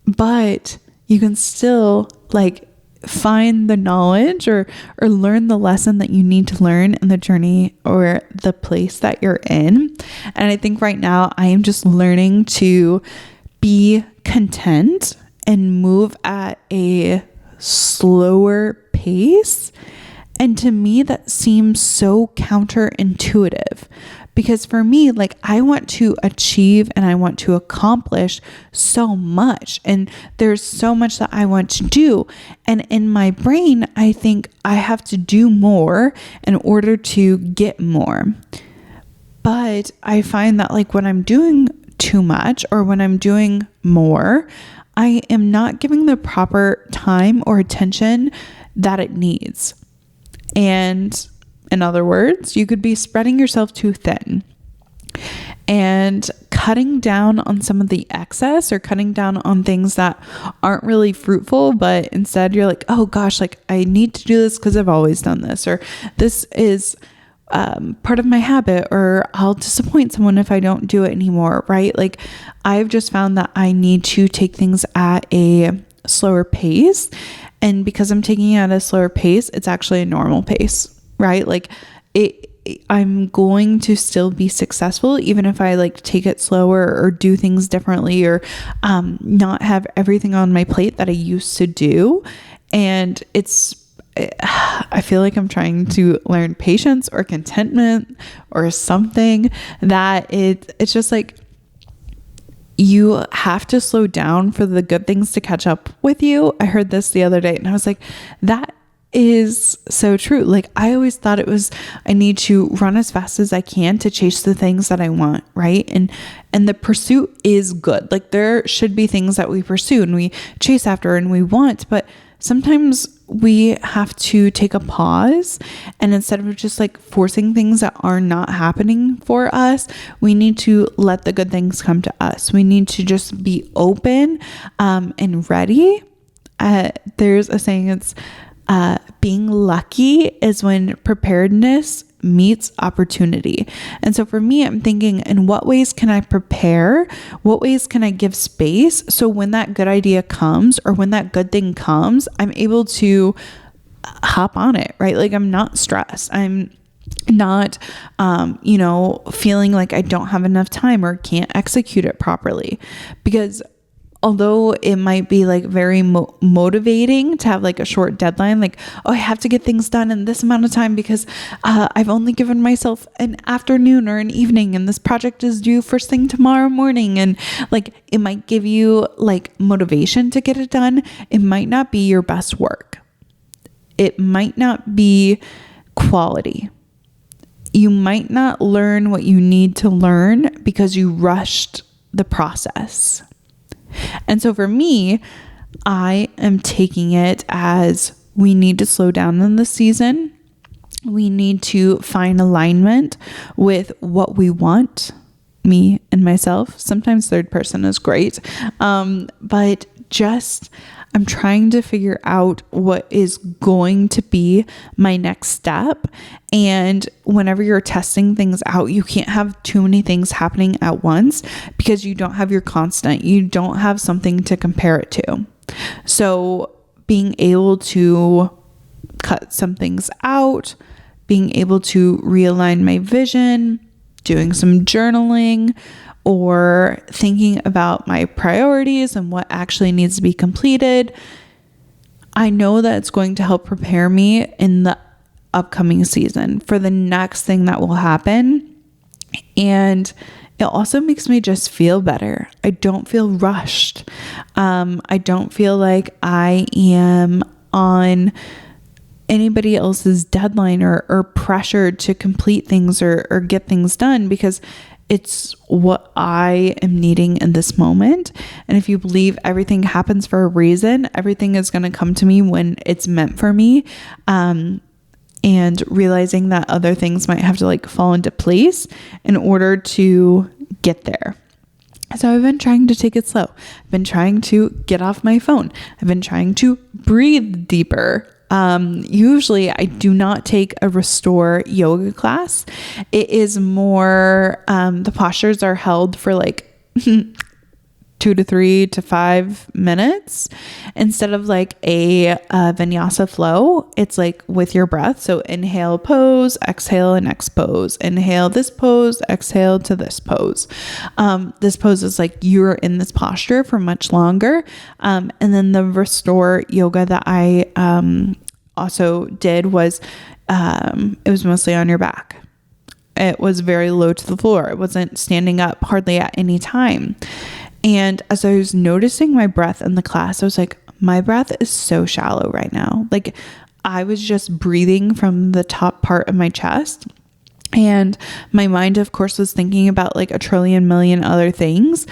but you can still like find the knowledge or learn the lesson that you need to learn in the journey or the place that you're in. And I think right now I am just learning to be content and move at a slower pace. And to me, that seems so counterintuitive, because for me, like, I want to achieve and I want to accomplish so much. And there's so much that I want to do. And in my brain, I think I have to do more in order to get more. But I find that, like, when I'm doing too much or when I'm doing more, I am not giving the proper time or attention that it needs. And in other words, you could be spreading yourself too thin. and cutting down on some of the excess, or cutting down on things that aren't really fruitful, but instead you're like, oh gosh, like I need to do this because I've always done this, or this is part of my habit, or I'll disappoint someone if I don't do it anymore, right? Like I've just found that I need to take things at a slower pace. And because I'm taking it at a slower pace, it's actually a normal pace, right? Like I'm going to still be successful even if I like take it slower or do things differently, or not have everything on my plate that I used to do. And I feel like I'm trying to learn patience or contentment or something, that it's just like you have to slow down for the good things to catch up with you. I heard this the other day and I was like, that is so true. Like I always thought it was, I need to run as fast as I can to chase the things that I want, right? And the pursuit is good. Like there should be things that we pursue and we chase after and we want, but sometimes we have to take a pause, and instead of just like forcing things that are not happening for us, we need to let the good things come to us. We need to just be open and ready. There's a saying, it's being lucky is when preparedness meets opportunity. And so for me, I'm thinking, in what ways can I prepare? What ways can I give space? So when that good idea comes, or when that good thing comes, I'm able to hop on it, right? Like I'm not stressed. I'm not, feeling like I don't have enough time or can't execute it properly. Because although it might be like very motivating to have like a short deadline, like, oh, I have to get things done in this amount of time because I've only given myself an afternoon or an evening, and this project is due first thing tomorrow morning. And like, it might give you like motivation to get it done. It might not be your best work. It might not be quality. You might not learn what you need to learn because you rushed the process. And so for me, I am taking it as, we need to slow down in the season. We need to find alignment with what we want, me and myself. Sometimes third person is great. But just, I'm trying to figure out what is going to be my next step. And whenever you're testing things out, you can't have too many things happening at once because you don't have your constant. You don't have something to compare it to. So being able to cut some things out, being able to realign my vision, doing some journaling, or thinking about my priorities and what actually needs to be completed, I know that it's going to help prepare me in the upcoming season for the next thing that will happen. And it also makes me just feel better. I don't feel rushed. I don't feel like I am on anybody else's deadline or pressured to complete things or get things done, because it's what I am needing in this moment. And if you believe everything happens for a reason, everything is going to come to me when it's meant for me. And realizing that other things might have to like fall into place in order to get there. So I've been trying to take it slow. I've been trying to get off my phone. I've been trying to breathe deeper. Usually I do not take a restore yoga class. It is more, the postures are held for like 2 to 3 to 5 minutes instead of like a vinyasa flow. It's like with your breath. So inhale, pose, exhale, and expose. Inhale this pose, exhale to this pose. This pose is like you're in this posture for much longer. And then the restore yoga that I also did was it was mostly on your back. It was very low to the floor. It wasn't standing up hardly at any time. And as I was noticing my breath in the class, I was like, my breath is so shallow right now. Like I was just breathing from the top part of my chest. And my mind, of course, was thinking about like a trillion million other things.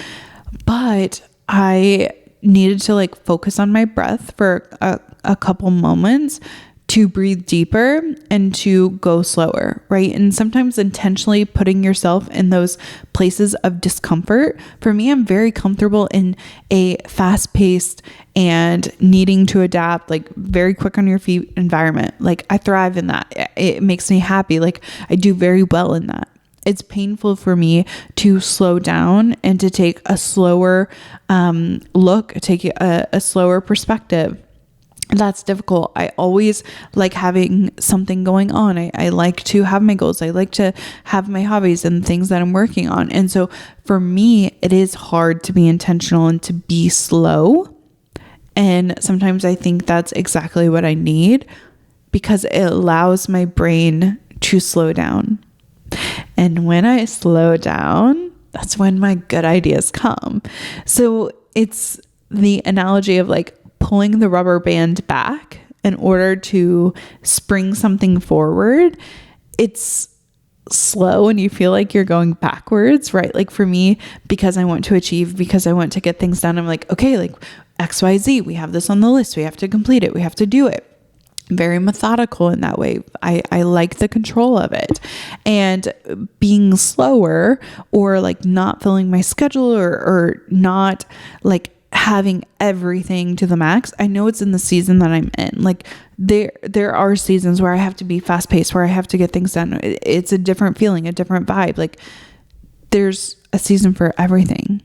But I needed to like focus on my breath for a couple moments to breathe deeper and to go slower, right? And sometimes intentionally putting yourself in those places of discomfort. For me, I'm very comfortable in a fast-paced and needing to adapt, like very quick on your feet environment. Like I thrive in that. It makes me happy. Like I do very well in that. It's painful for me to slow down and to take a slower look, take a slower perspective. That's difficult. I always like having something going on. I like to have my goals. I like to have my hobbies and things that I'm working on. And so for me, it is hard to be intentional and to be slow. And sometimes I think that's exactly what I need, because it allows my brain to slow down. And when I slow down, that's when my good ideas come. So it's the analogy of like pulling the rubber band back in order to spring something forward. It's slow and you feel like you're going backwards, right? Like for me, because I want to achieve, because I want to get things done, I'm like, okay, like XYZ, we have this on the list. We have to complete it. We have to do it. Very methodical in that way. I like the control of it. And being slower, or like not filling my schedule, or not like having everything to the max. I know it's in the season that I'm in. Like there are seasons where I have to be fast paced, where I have to get things done. It's a different feeling, a different vibe. Like there's a season for everything.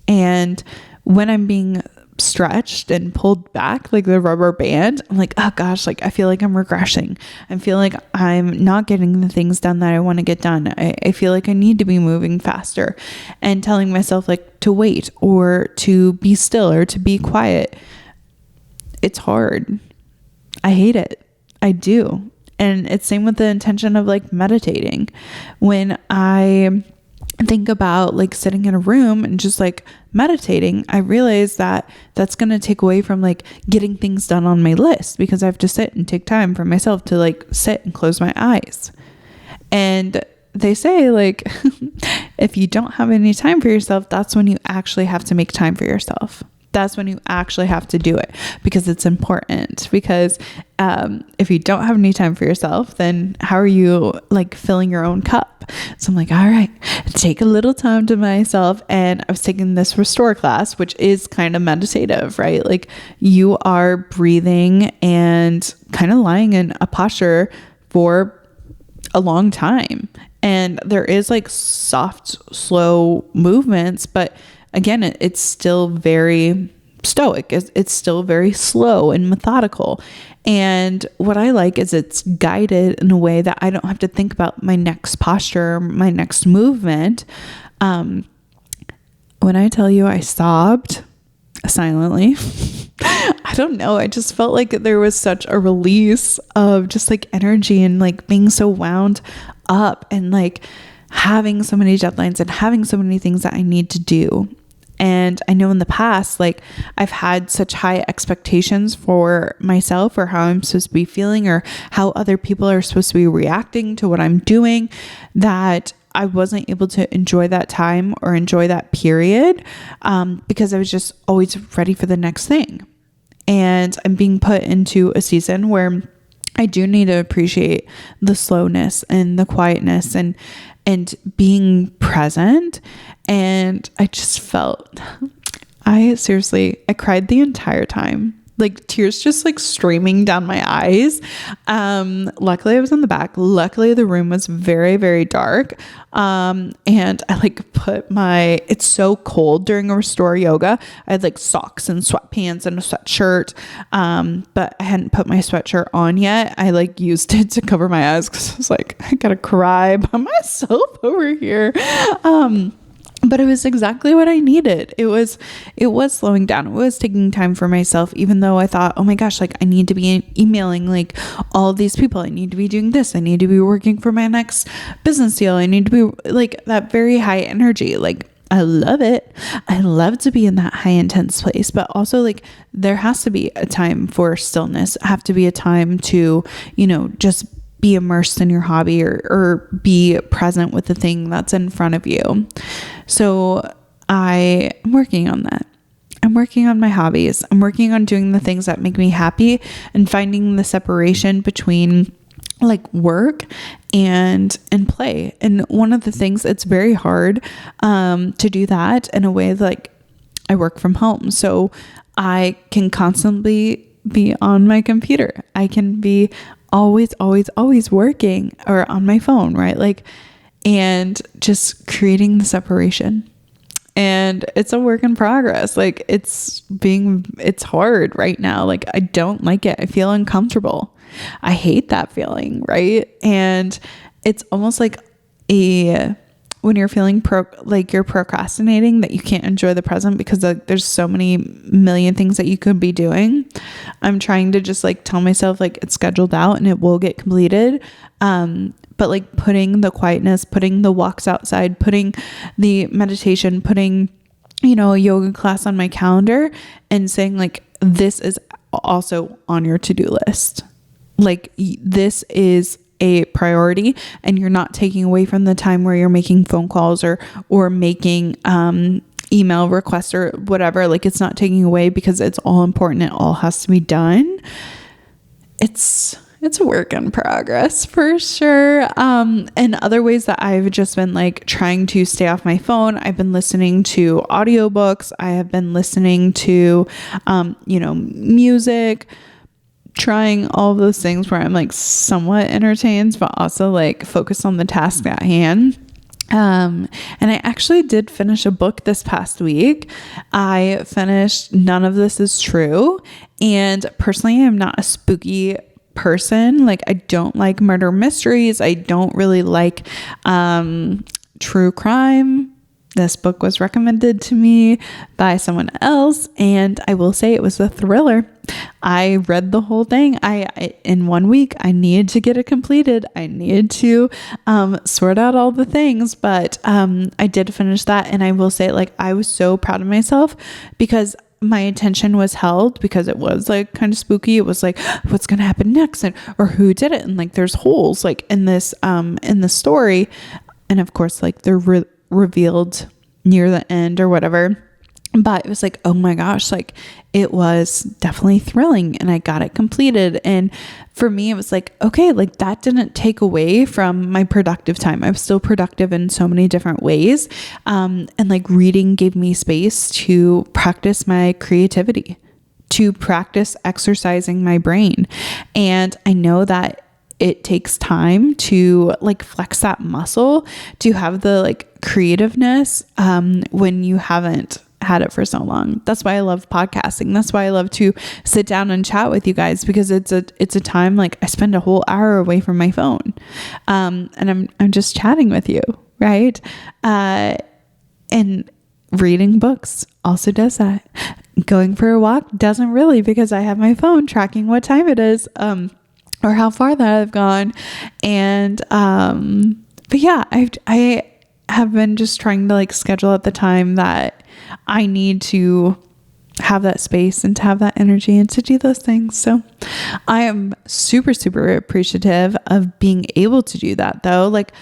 And when I'm being stretched and pulled back like the rubber band, I'm like, oh gosh, like I feel like I'm regressing. I feel like I'm not getting the things done that I want to get done. I feel like I need to be moving faster, and telling myself like to wait, or to be still, or to be quiet. It's hard. I hate it. I do. And it's same with the intention of like meditating. When I think about like sitting in a room and just like meditating, I realize that that's going to take away from like getting things done on my list, because I have to sit and take time for myself to like sit and close my eyes. And they say like, if you don't have any time for yourself, that's when you actually have to make time for yourself. That's when you actually have to do it, because it's important. Because if you don't have any time for yourself, then how are you like filling your own cup? So I'm like, all right, take a little time to myself. And I was taking this restore class, which is kind of meditative, right? Like you are breathing and kind of lying in a posture for a long time. And there is like soft, slow movements, but again, it's still very stoic. It's still very slow and methodical. And what I like is it's guided in a way that I don't have to think about my next posture, my next movement. When I tell you I sobbed silently, I don't know. I just felt like there was such a release of just like energy, and like being so wound up, and like having so many deadlines and having so many things that I need to do. And I know in the past, like I've had such high expectations for myself, or how I'm supposed to be feeling, or how other people are supposed to be reacting to what I'm doing, that I wasn't able to enjoy that time or enjoy that period, because I was just always ready for the next thing. And I'm being put into a season where I do need to appreciate the slowness and the quietness and being present. And I just felt, I cried the entire time. Like tears just like streaming down my eyes. Luckily I was in the back. Luckily the room was very, very dark. And I like put it's so cold during a restore yoga. I had like socks and sweatpants and a sweatshirt. But I hadn't put my sweatshirt on yet. I like used it to cover my eyes, because I was like, I gotta cry by myself over here. But it was exactly what I needed. It was slowing down. It was taking time for myself, even though I thought, oh my gosh, like I need to be emailing like all of these people. I need to be doing this. I need to be working for my next business deal. I need to be like that very high energy. Like I love it. I love to be in that high intense place, but also like there has to be a time for stillness, have to be a time to, just be immersed in your hobby, or be present with the thing that's in front of you. So I am working on that. I'm working on my hobbies. I'm working on doing the things that make me happy and finding the separation between like work and play. And one of the things, it's very hard to do that in a way that, like, I work from home, so I can constantly be on my computer. I can be always working or on my phone, right? Like, and just creating the separation. And it's a work in progress. Like, it's hard right now. Like, I don't like it. I feel uncomfortable. I hate that feeling, right? And it's almost like when you're feeling like you're procrastinating, that you can't enjoy the present because there's so many million things that you could be doing. I'm trying to just like tell myself like it's scheduled out and it will get completed. But like putting the quietness, putting the walks outside, putting the meditation, putting, a yoga class on my calendar and saying like, this is also on your to-do list. Like, this is a priority, and you're not taking away from the time where you're making phone calls or making, email requests or whatever. Like, it's not taking away because it's all important. It all has to be done. It's a work in progress for sure. And other ways that I've just been like trying to stay off my phone, I've been listening to audiobooks. I have been listening to, music, trying all of those things where I'm like somewhat entertained, but also like focused on the task at hand. And I actually did finish a book this past week. I finished None of This Is True. And personally, I'm not a spooky person. Like, I don't like murder mysteries. I don't really like true crime. This book was recommended to me by someone else, and I will say it was a thriller. I read the whole thing. I in 1 week, I needed to get it completed. I needed to sort out all the things, but I did finish that, and I will say, like, I was so proud of myself because my attention was held, because it was like kind of spooky. It was like, what's going to happen next, or who did it? And like, there's holes like in this in the story, and of course, like they're revealed near the end or whatever. But it was like, oh my gosh, like it was definitely thrilling, and I got it completed. And for me, it was like, okay, like that didn't take away from my productive time. I was still productive in so many different ways. And like reading gave me space to practice my creativity, to practice exercising my brain. And I know that it takes time to like flex that muscle, to have the like creativeness when you haven't had it for so long. That's why I love podcasting. That's why I love to sit down and chat with you guys, because it's a time like I spend a whole hour away from my phone, and I'm just chatting with you, right? And reading books also does that. Going for a walk doesn't really, because I have my phone tracking what time it is, or how far that I've gone. And but yeah, I have been just trying to like schedule at the time that I need to have that space and to have that energy and to do those things. So I am super, super appreciative of being able to do that, though. Like,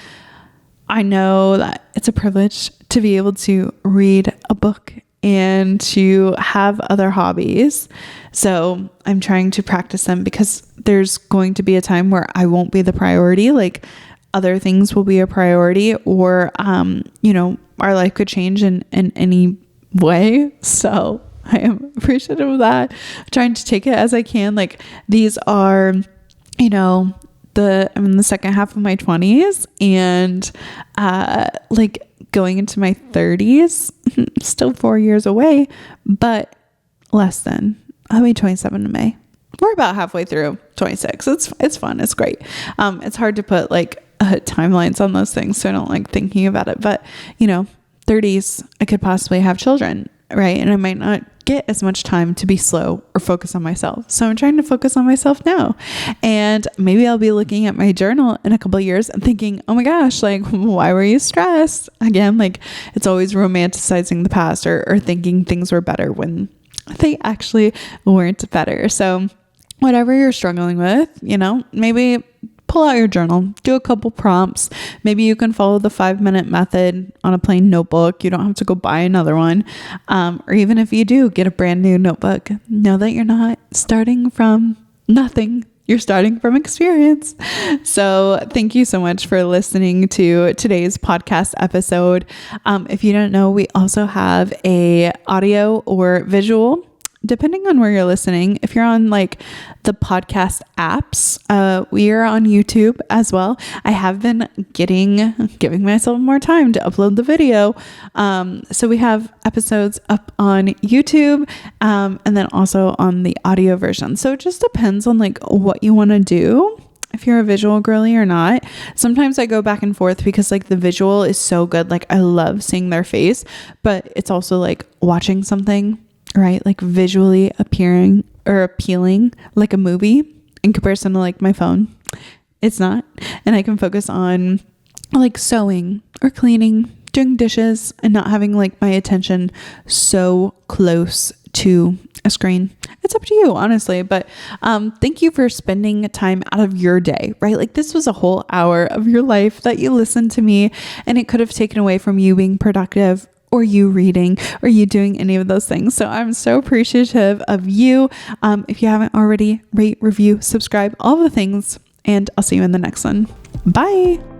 I know that it's a privilege to be able to read a book and to have other hobbies. So I'm trying to practice them, because there's going to be a time where I won't be the priority. Like, other things will be a priority, or, our life could change in any way. So I am appreciative of that. I'm trying to take it as I can. Like, these are, I'm in the second half of my 20s, and, like going into my 30s, still 4 years away, but less than. I'll be 27 in May. We're about halfway through 26. It's fun. It's great. It's hard to put like timelines on those things, so I don't like thinking about it. But 30s, I could possibly have children, right? And I might not get as much time to be slow or focus on myself. So I'm trying to focus on myself now. And maybe I'll be looking at my journal in a couple of years and thinking, oh my gosh, like, why were you stressed? Again, like, it's always romanticizing the past or thinking things were better when they actually weren't better. So whatever you're struggling with, maybe pull out your journal, do a couple prompts. Maybe you can follow the 5-minute method on a plain notebook. You don't have to go buy another one. Or even if you do, get a brand new notebook. Know that you're not starting from nothing. You're starting from experience. So thank you so much for listening to today's podcast episode. If you don't know, we also have a audio or visual, depending on where you're listening. If you're on like the podcast apps, we are on YouTube as well. I have been giving myself more time to upload the video. So we have episodes up on YouTube, and then also on the audio version. So it just depends on like what you want to do, if you're a visual girly or not. Sometimes I go back and forth because like the visual is so good. Like I love seeing their face, but it's also like watching something, right? Like visually appealing like a movie in comparison to like my phone. It's not. And I can focus on like sewing or cleaning, doing dishes, and not having like my attention so close to a screen. It's up to you, honestly. But thank you for spending time out of your day, right? Like this was a whole hour of your life that you listened to me, and it could have taken away from you being productive, or you reading, or you doing any of those things. So I'm so appreciative of you. If you haven't already, rate, review, subscribe, all the things, and I'll see you in the next one. Bye.